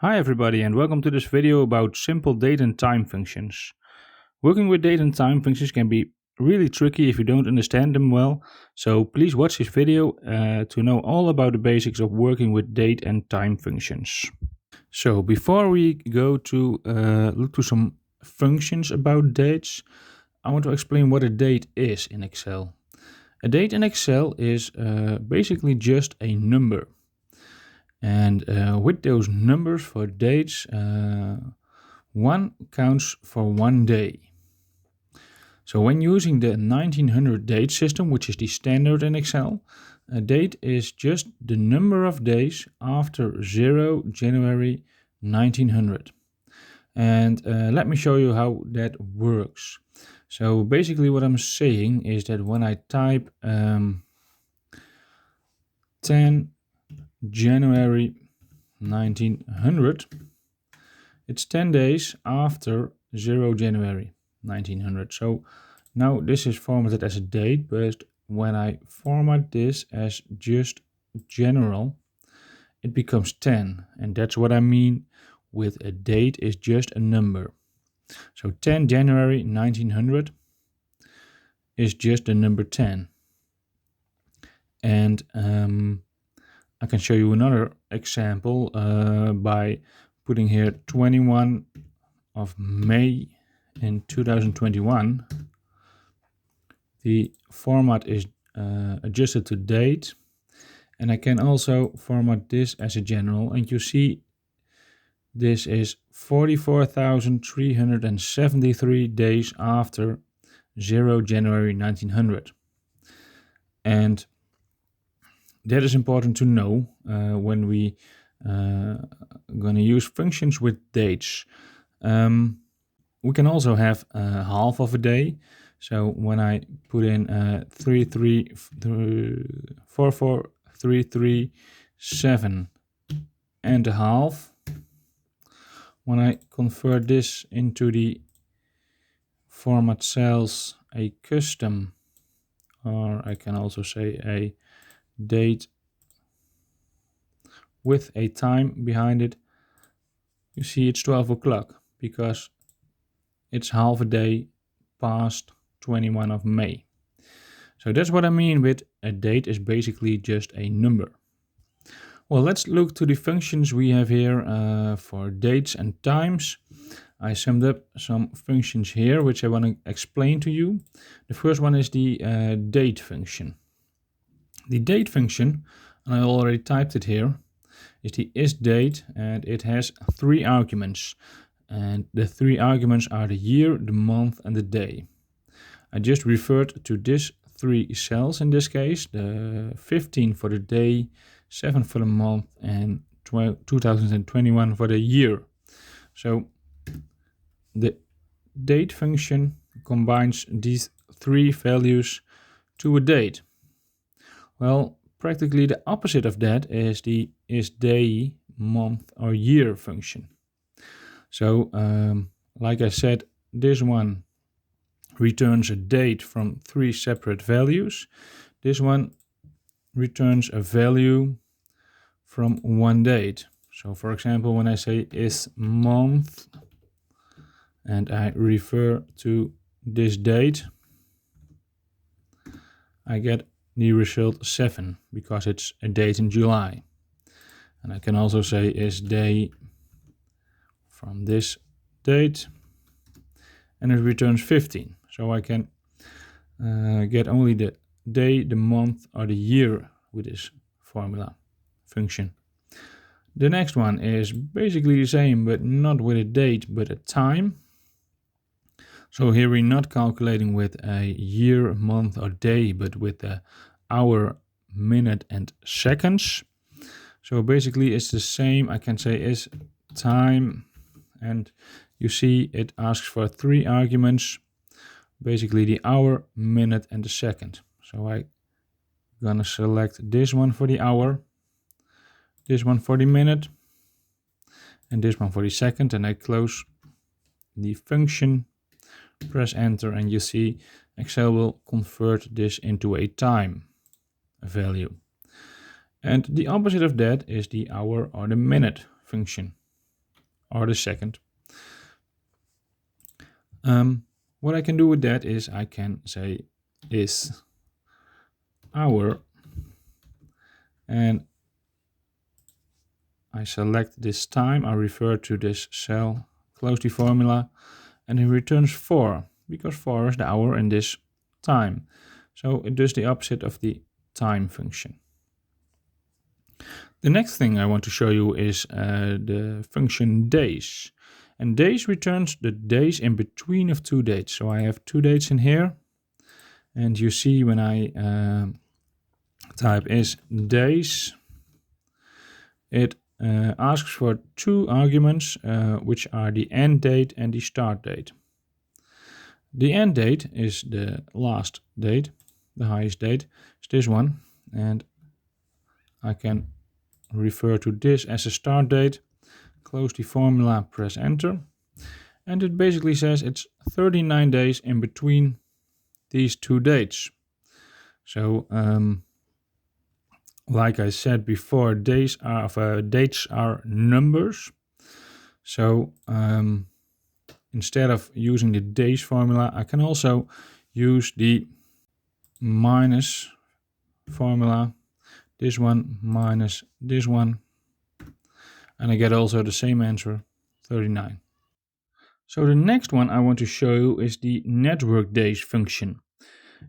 Hi everybody and welcome to this video about simple date and time functions. Working with date and time functions can be really tricky if you don't understand them well, so please watch this video to know all about the basics of working with date and time functions. So before we go to look to some functions about dates, I want to explain what a date is in Excel. A date in Excel is basically just a number. And with those numbers for dates, one counts for 1 day. So when using the 1900 date system, which is the standard in Excel, a date is just the number of days after 0 January 1900. And let me show you how that works. So basically what I'm saying is that when I type 10 January 1900, it's 10 days after 0 January 1900. So now this is formatted as a date, but when I format this as just general, it becomes 10. And that's what I mean with a date is just a number. So 10 January 1900 is just the number 10. And I can show you another example by putting here 21 of May in 2021. The format is adjusted to date, and I can also format this as a general, and you see this is 44,373 days after 0 January 1900. And that is important to know when we going to use functions with dates. We can also have half of a day. So when I put in 44337 and a half, when I convert this into the format cells a custom, or I can also say a date with a time behind it, you see it's 12 o'clock because it's half a day past 21 of May. So that's what I mean with a date is basically just a number. Well, let's look to the functions we have here for dates and times. I summed up some functions here which I want to explain to you. The first one is the date function. The date function, and I already typed it here, is the isDate, and it has 3 arguments. And the 3 arguments are the year, the month, and the day. I just referred to these 3 cells in this case, the 15 for the day, 7 for the month, and 2021 for the year. So the date function combines these 3 values to a date. Well, practically the opposite of that is the isDay, month, or year function. So, like I said, this one returns a date from 3 separate values. This one returns a value from 1 date. So, for example, when I say isMonth and I refer to this date, I get the result 7 because it's a date in July. And I can also say isDay from this date, and it returns 15. So I can get only the day, the month, or the year with this formula function. The next one is basically the same, but not with a date, but a time. So here we're not calculating with a year, month, or day, but with the hour, minute, and seconds. So basically it's the same. I can say is time, and you see it asks for 3 arguments, basically the hour, minute, and the second. So I'm gonna select this one for the hour, this one for the minute, and this one for the second, and I close the function, press enter, and you see Excel will convert this into a time value. And the opposite of that is the hour or the minute function. or the second. What I can do with that is I can say is hour, and I select this time, I refer to this cell, close the formula, and it returns 4, because 4 is the hour in this time. So it does the opposite of the time function. The next thing I want to show you is the function days. And days returns the days in between of two dates. So I have two dates in here. And you see when I type is days, it asks for two arguments, which are the end date and the start date. The end date is the last date, the highest date is this one, and I can refer to this as a start date, close the formula, press enter, and it basically says it's 39 days in between these two dates. So like I said before, dates are numbers. So instead of using the days formula, I can also use the minus formula, this one minus this one, and I get also the same answer, 39. So the next one I want to show you is the network days function.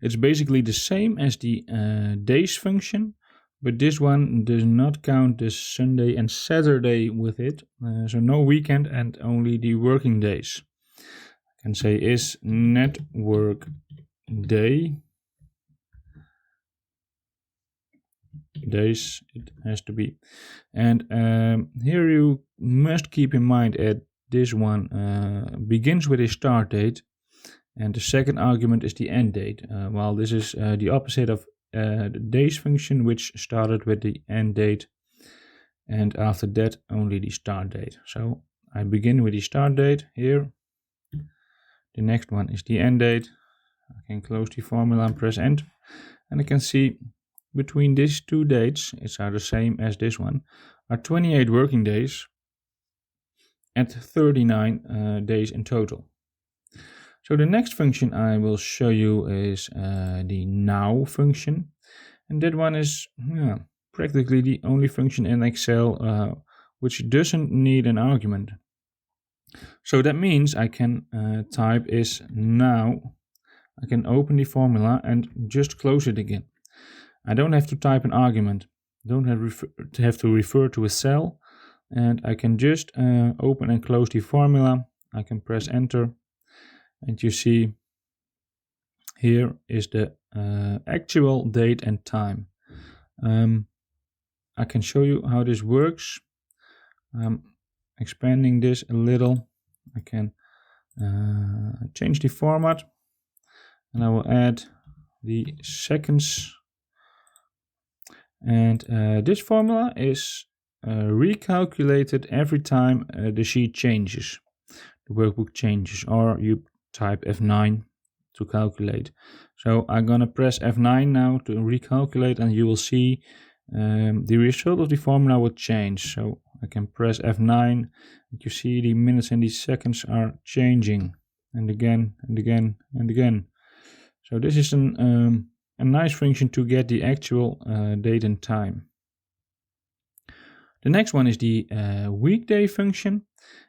It's basically the same as the days function, but this one does not count the Sunday and Saturday with it, so no weekend and only the working days. I can say is network day days, it has to be, and here you must keep in mind that this one begins with a start date, and the second argument is the end date, while this is the opposite of the days function, which started with the end date and after that only the start date. So I begin with the start date here, the next one is the end date, I can close the formula and press enter, and I can see between these two dates, it's are the same as this one, are 28 working days and 39 days in total. So the next function I will show you is the now function, and that one is practically the only function in Excel which doesn't need an argument. So that means I can type is now, I can open the formula and just close it again. I don't have to type an argument, don't have to refer to a cell, and I can just open and close the formula. I can press enter, and you see here is the actual date and time. I can show you how this works. Expanding this a little, I can change the format, and I will add the seconds. And this formula is recalculated every time the sheet changes, the workbook changes, or you type F9 to calculate. So I'm gonna press F9 now to recalculate, and you will see the result of the formula will change. So I can press F9, and you see the minutes and the seconds are changing, and again and again and again. So this is a nice function to get the actual date and time. The next one is the weekday function,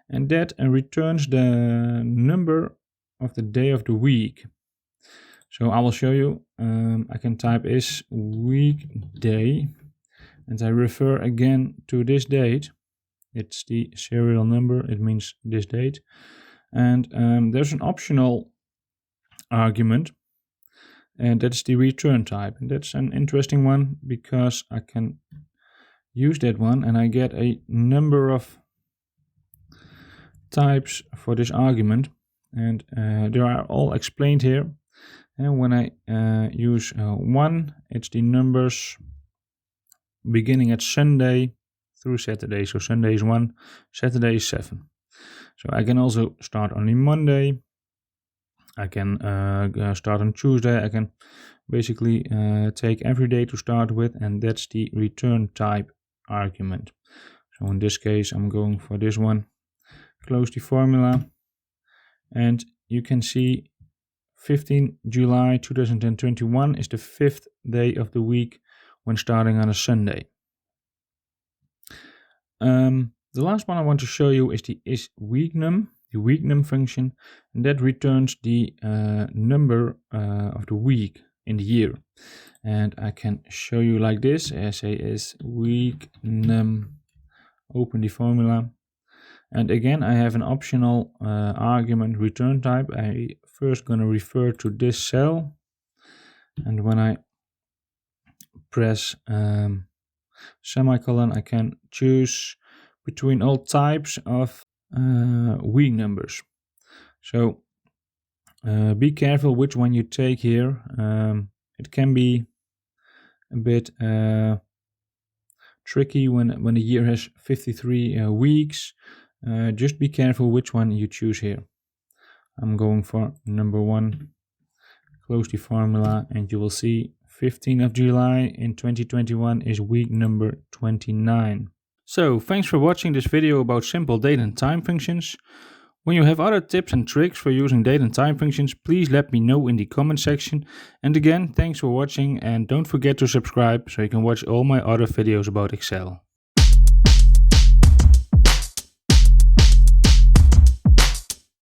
and that returns the number of the day of the week. So I will show you. I can type is weekday, and I refer again to this date. It's the serial number, it means this date. And there's an optional argument, and that's the return type. And that's an interesting one because I can use that one and I get a number of types for this argument, and they are all explained here. And when I use 1, it's the numbers beginning at Sunday through Saturday. So Sunday is 1, Saturday is 7. So I can also start on a Monday. I can start on Tuesday. I can basically take every day to start with, and that's the return type argument. So in this case, I'm going for this one. close the formula, and you can see 15 July 2021 is the 5th day of the week when starting on a Sunday. The last one I want to show you is the WEEKNUM function, and that returns the number of the week in the year. And I can show you like this: SAS WEEKNUM, open the formula. And again, I have an optional argument return type. I first gonna refer to this cell, and when I press semicolon, I can choose between all types of week numbers. So be careful which one you take here. It can be a bit tricky when a year has 53 weeks. Just be careful which one you choose here. I'm going for number 1. Close the formula, and you will see 15th of July in 2021 is week number 29. So thanks for watching this video about simple date and time functions. When you have other tips and tricks for using date and time functions, please let me know in the comment section. And again, thanks for watching, and don't forget to subscribe so you can watch all my other videos about Excel.